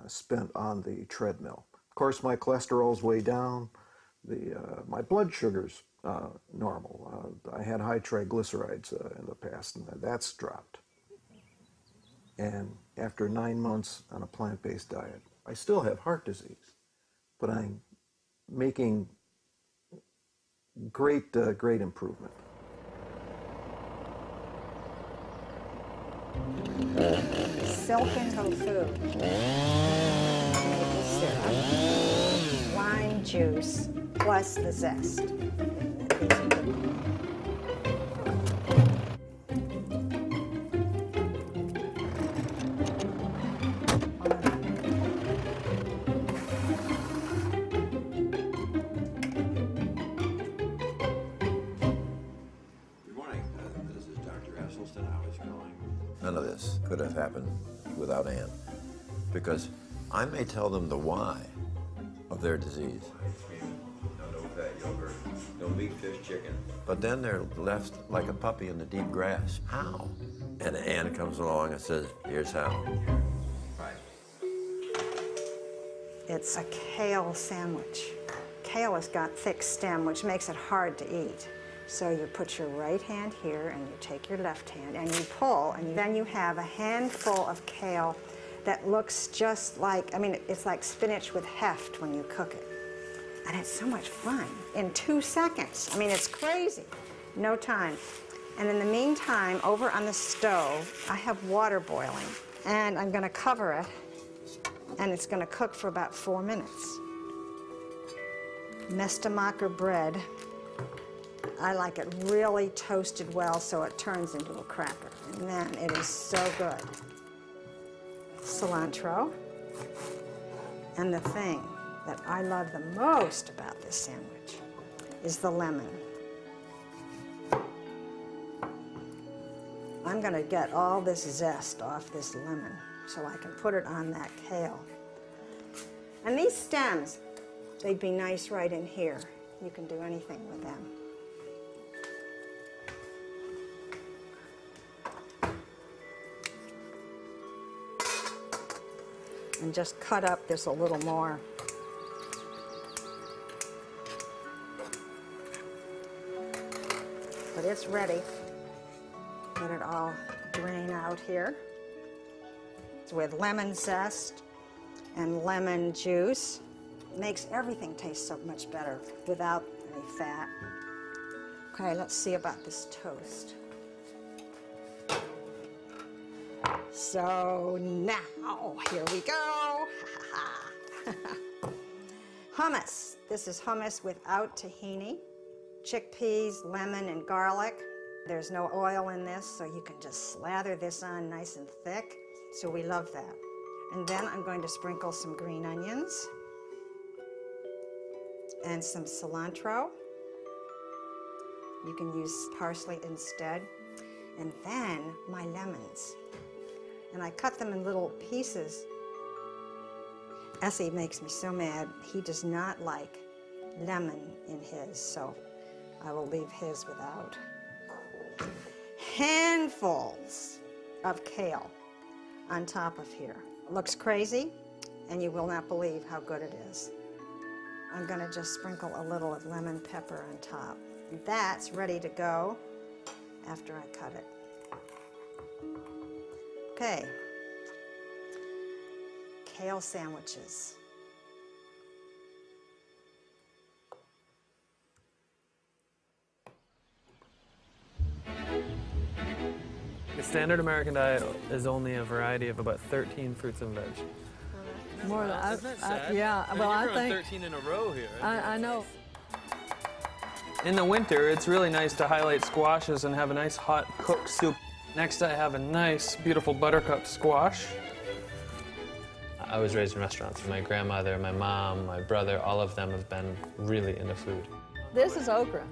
spent on the treadmill. Of course, my cholesterol's way down. My blood sugar's normal. I had high triglycerides in the past, and that's dropped. And after 9 months on a plant-based diet, I still have heart disease, but I'm making great improvement. Silken tofu, maple syrup, lime juice, plus the zest. None of this could have happened without Ann, because I may tell them the why of their disease. No fat yogurt, no meat, fish, chicken. But then they're left like a puppy in the deep grass. How? And Ann comes along and says, here's how. It's a kale sandwich. Kale has got thick stem, which makes it hard to eat. So you put your right hand here and you take your left hand and you pull, and then you have a handful of kale that looks just like, I mean, it's like spinach with heft when you cook it. And it's so much fun. In 2 seconds. I mean, it's crazy. No time. And in the meantime, over on the stove, I have water boiling. And I'm gonna cover it, and it's gonna cook for about 4 minutes. Mestamacher bread. I like it really toasted well so it turns into a cracker. And then it is so good. Cilantro. And the thing that I love the most about this sandwich is the lemon. I'm gonna get all this zest off this lemon so I can put it on that kale. And these stems, they'd be nice right in here. You can do anything with them. And just cut up this a little more it's ready. Let it all drain out here. It's with lemon zest and lemon juice. Makes everything taste so much better without any fat. Okay, let's see about this toast. So now, here we go. Hummus. This is hummus without tahini. Chickpeas, lemon, and garlic. There's no oil in this, so you can just slather this on nice and thick. So we love that. And then I'm going to sprinkle some green onions and some cilantro. You can use parsley instead. And then my lemons. And I cut them in little pieces. Essie makes me so mad. He does not like lemon in his, so I will leave his without. Handfuls of kale on top of here. It looks crazy, and you will not believe how good it is. I'm gonna just sprinkle a little of lemon pepper on top. That's ready to go after I cut it. Okay, kale sandwiches. The standard American diet is only a variety of about 13 fruits and veg. More than Isn't that sad? yeah. I mean, Well, you're I growing think 13 in a row here. I know. In the winter, it's really nice to highlight squashes and have a nice hot cooked soup. Next, I have a nice, beautiful buttercup squash. I was raised in restaurants. My grandmother, my mom, my brother, all of them have been really into food. This is okra.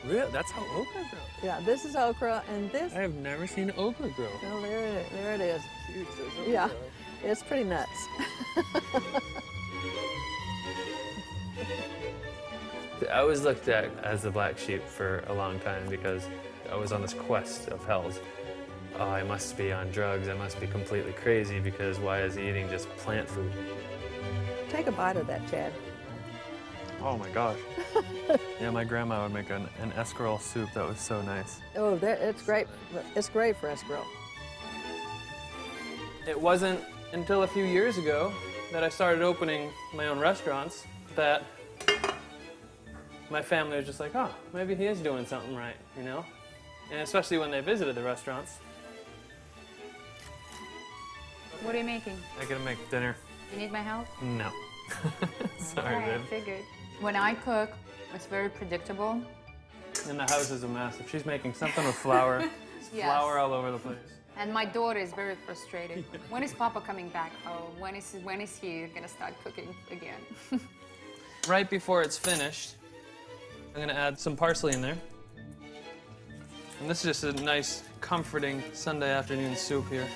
Really? That's how okra grows? Yeah, this is okra, and this. I have never seen okra grow. Oh, there it is. Huge, there's okra. Yeah, it's pretty nuts. I was looked at as the black sheep for a long time because I was on this quest of health. Oh, I must be on drugs, I must be completely crazy because why is he eating just plant food? Take a bite of that, Chad. Oh my gosh. Yeah, my grandma would make an escarole soup that was so nice. Oh, it's great. It's great for escarole. It wasn't until a few years ago that I started opening my own restaurants that my family was just like, oh, maybe he is doing something right, you know? And especially when they visited the restaurants. What are you making? I gotta make dinner. You need my help? No. Sorry, I babe. figured. When I cook, it's very predictable. And the house is a mess. If she's making something with flour, it's Yes. flour all over the place. And my daughter is very frustrated. When is Papa coming back home? When is he gonna start cooking again? Right before it's finished, I'm gonna add some parsley in there. And this is just a nice, comforting Sunday afternoon soup here.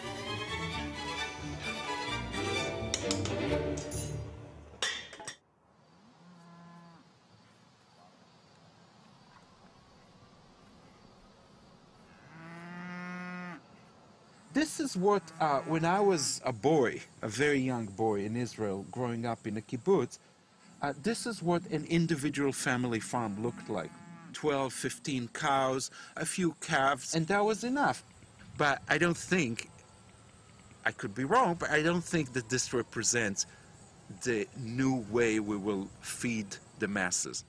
This is what, when I was a boy, a very young boy in Israel, growing up in a kibbutz, this is what an individual family farm looked like. 12, 15 cows, a few calves, and that was enough. But I don't think, I could be wrong, but I don't think that this represents the new way we will feed the masses.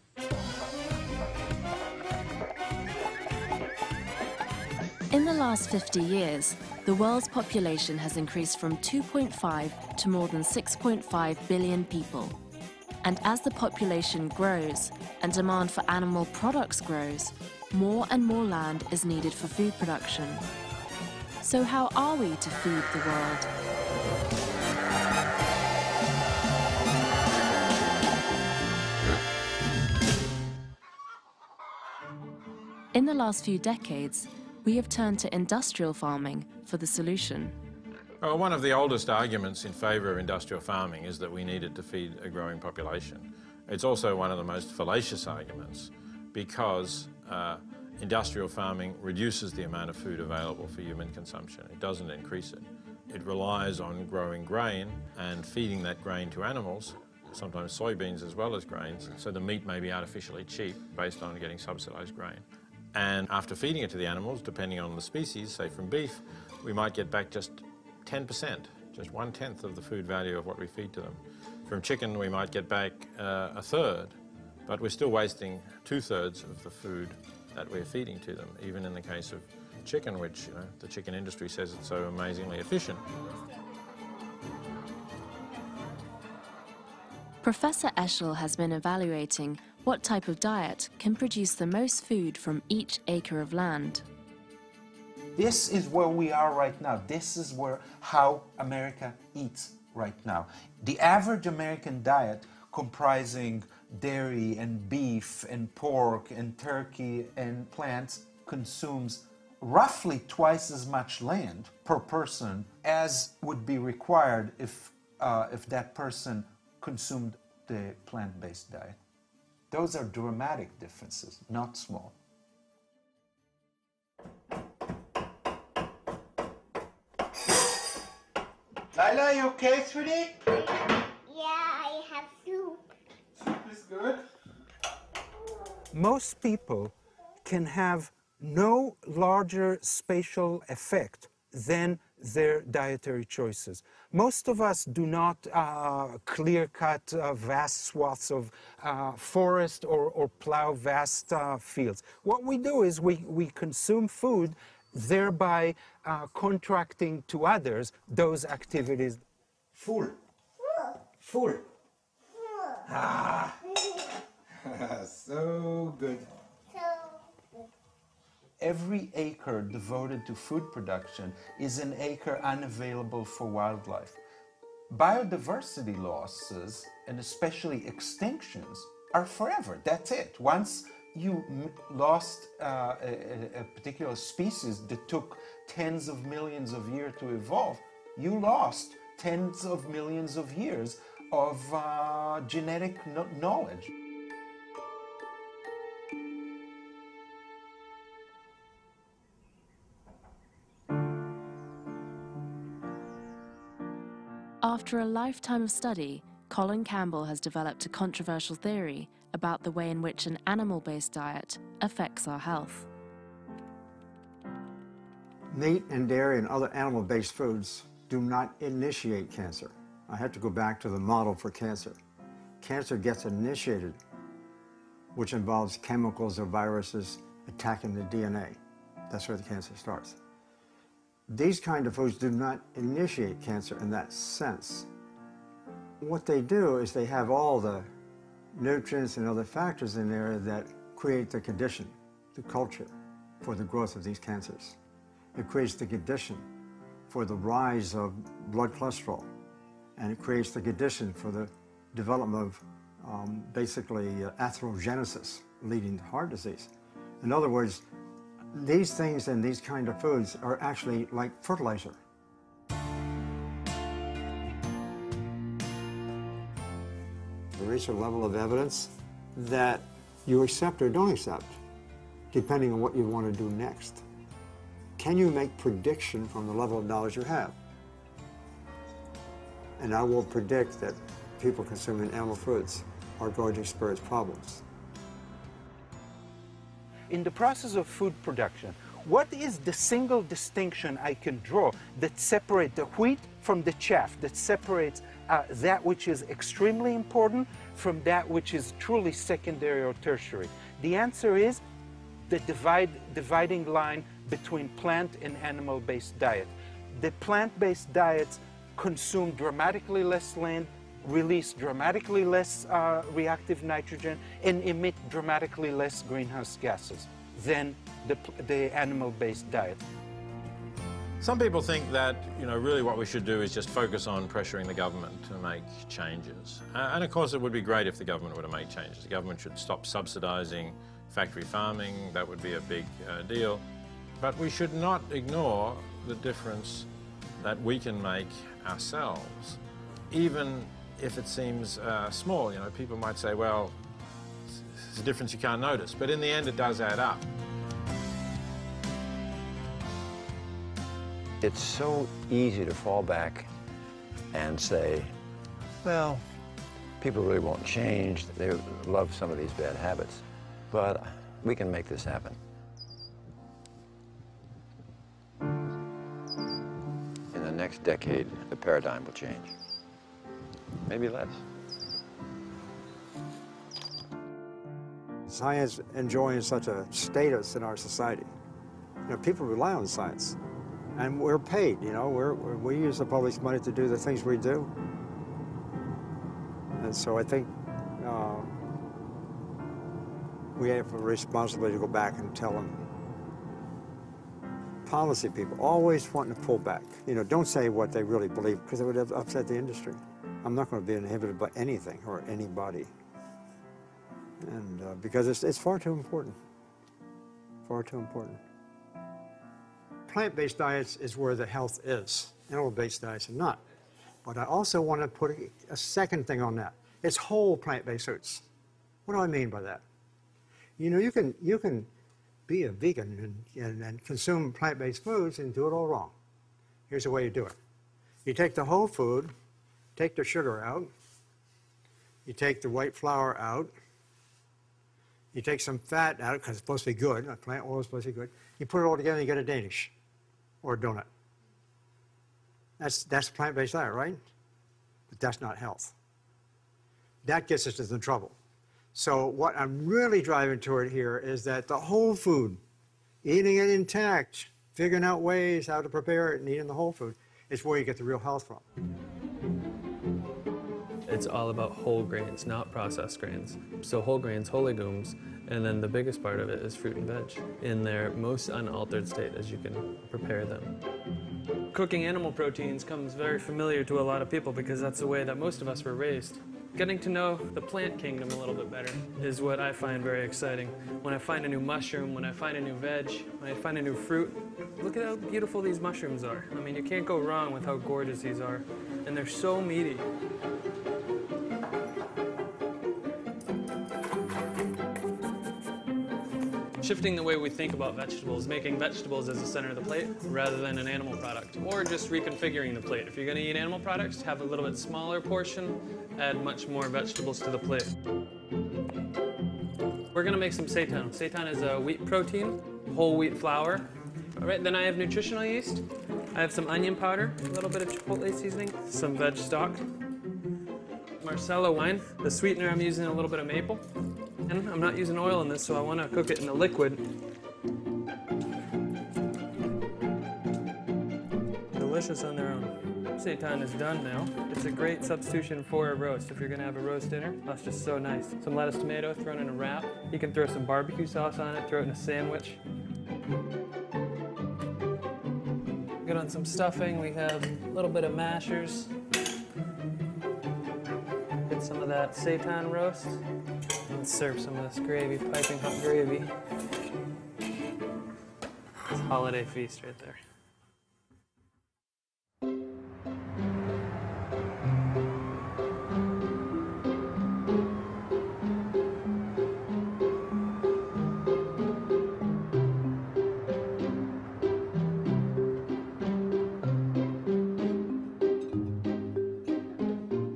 In the last 50 years, the world's population has increased from 2.5 to more than 6.5 billion people. And as the population grows and demand for animal products grows, more and more land is needed for food production. So how are we to feed the world? In the last few decades, we have turned to industrial farming for the solution. Well, one of the oldest arguments in favour of industrial farming is that we needed to feed a growing population. It's also one of the most fallacious arguments because industrial farming reduces the amount of food available for human consumption. It doesn't increase it. It relies on growing grain and feeding that grain to animals, sometimes soybeans as well as grains, so the meat may be artificially cheap based on getting subsidised grain. And after feeding it to the animals, depending on the species, say from beef, we might get back just 10%, just 1/10 of the food value of what we feed to them. From chicken, we might get back a third, but we're still wasting 2/3 of the food that we're feeding to them, even in the case of chicken, which the chicken industry says it's so amazingly efficient. Professor Eschel has been evaluating what type of diet can produce the most food from each acre of land. This is where we are right now. This is how America eats right now. The average American diet, comprising dairy and beef and pork and turkey and plants, consumes roughly twice as much land per person as would be required if that person consumed the plant-based diet. Those are dramatic differences, not small. Lila, you okay, sweetie? Yeah, I have soup. Soup is good. Most people can have no larger spatial effect than their dietary choices. Most of us do not clear-cut vast swaths of forest or plow vast fields. What we do is we consume food, thereby contracting to others those activities. Full. Full. Ah. So good. Every acre devoted to food production is an acre unavailable for wildlife. Biodiversity losses, and especially extinctions, are forever. That's it. Once you lost a particular species that took tens of millions of years to evolve, you lost tens of millions of years of genetic knowledge. After a lifetime of study, Colin Campbell has developed a controversial theory about the way in which an animal-based diet affects our health. Meat and dairy and other animal-based foods do not initiate cancer. I have to go back to the model for cancer. Cancer gets initiated, which involves chemicals or viruses attacking the DNA. That's where the cancer starts. These kind of foods do not initiate cancer in that sense. What they do is they have all the nutrients and other factors in there that create the condition, the culture, for the growth of these cancers. It creates the condition for the rise of blood cholesterol, and it creates the condition for the development of basically atherogenesis, leading to heart disease. In other words, these things and these kind of foods are actually like fertilizer. Reach a level of evidence that you accept or don't accept, depending on what you want to do next. Can you make prediction from the level of knowledge you have? And I will predict that people consuming animal foods are going to experience problems. In the process of food production, what is the single distinction I can draw that separates the wheat from the chaff, that separates that which is extremely important from that which is truly secondary or tertiary? The answer is the dividing line between plant and animal-based diet. The plant-based diets consume dramatically less land, release dramatically less reactive nitrogen, and emit dramatically less greenhouse gases than the animal-based diet. Some people think that, really what we should do is just focus on pressuring the government to make changes. And of course it would be great if the government were to make changes. The government should stop subsidizing factory farming. That would be a big deal. But we should not ignore the difference that we can make ourselves. Even if it seems small, people might say, well, it's a difference you can't notice, but in the end it does add up. It's so easy to fall back and say, well, people really won't change. They love some of these bad habits, but we can make this happen. decade, the paradigm will change. Maybe less. Science enjoying such a status in our society. You know, people rely on science, and we're paid. You know, we use the public's money to do the things we do, and so I think we have a responsibility to go back and tell them. Policy people always wanting to pull back. You know, don't say what they really believe, because it would have upset the industry. I'm not going to be inhibited by anything or anybody. And because it's far too important. Far too important. Plant-based diets is where the health is. Animal-based diets are not. But I also want to put a second thing on that. It's whole plant-based foods. What do I mean by that? You know, you can be a vegan and consume plant-based foods and do it all wrong. Here's the way you do it. You take the whole food, take the sugar out, you take the white flour out, you take some fat out, because it's supposed to be good, plant oil is supposed to be good. You put it all together and you get a Danish or a donut. That's plant-based diet, right? But that's not health. That gets us into trouble. So what I'm really driving toward here is that the whole food, eating it intact, figuring out ways how to prepare it and eating the whole food, is where you get the real health from. It's all about whole grains, not processed grains. So whole grains, whole legumes, and then the biggest part of it is fruit and veg in their most unaltered state as you can prepare them. Cooking animal proteins comes very familiar to a lot of people because that's the way that most of us were raised. Getting to know the plant kingdom a little bit better is what I find very exciting. When I find a new mushroom, when I find a new veg, when I find a new fruit, look at how beautiful these mushrooms are. I mean, you can't go wrong with how gorgeous these are. And they're so meaty. Shifting the way we think about vegetables, making vegetables as the center of the plate rather than an animal product, or just reconfiguring the plate. If you're going to eat animal products, have a little bit smaller portion, add much more vegetables to the plate. We're going to make some seitan. Seitan is a wheat protein, whole wheat flour. All right, then I have nutritional yeast. I have some onion powder, a little bit of chipotle seasoning, some veg stock, Marcello wine. The sweetener, I'm using a little bit of maple. And I'm not using oil in this, so I want to cook it in a liquid. Delicious on their own. Seitan is done now. It's a great substitution for a roast. If you're going to have a roast dinner, that's just so nice. Some lettuce, tomato thrown in a wrap. You can throw some barbecue sauce on it, throw it in a sandwich. Get on some stuffing. We have a little bit of mashers. Get some of that seitan roast. And serve some of this gravy, piping hot gravy. It's a holiday feast right there.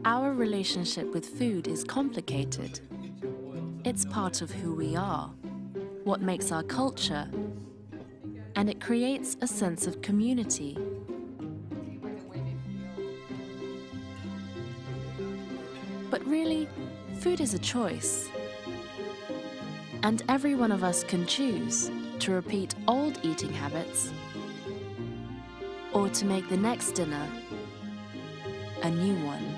Our relationship with food is complicated. It's part of who we are, what makes our culture, and it creates a sense of community. But really, food is a choice. And every one of us can choose to repeat old eating habits or to make the next dinner a new one.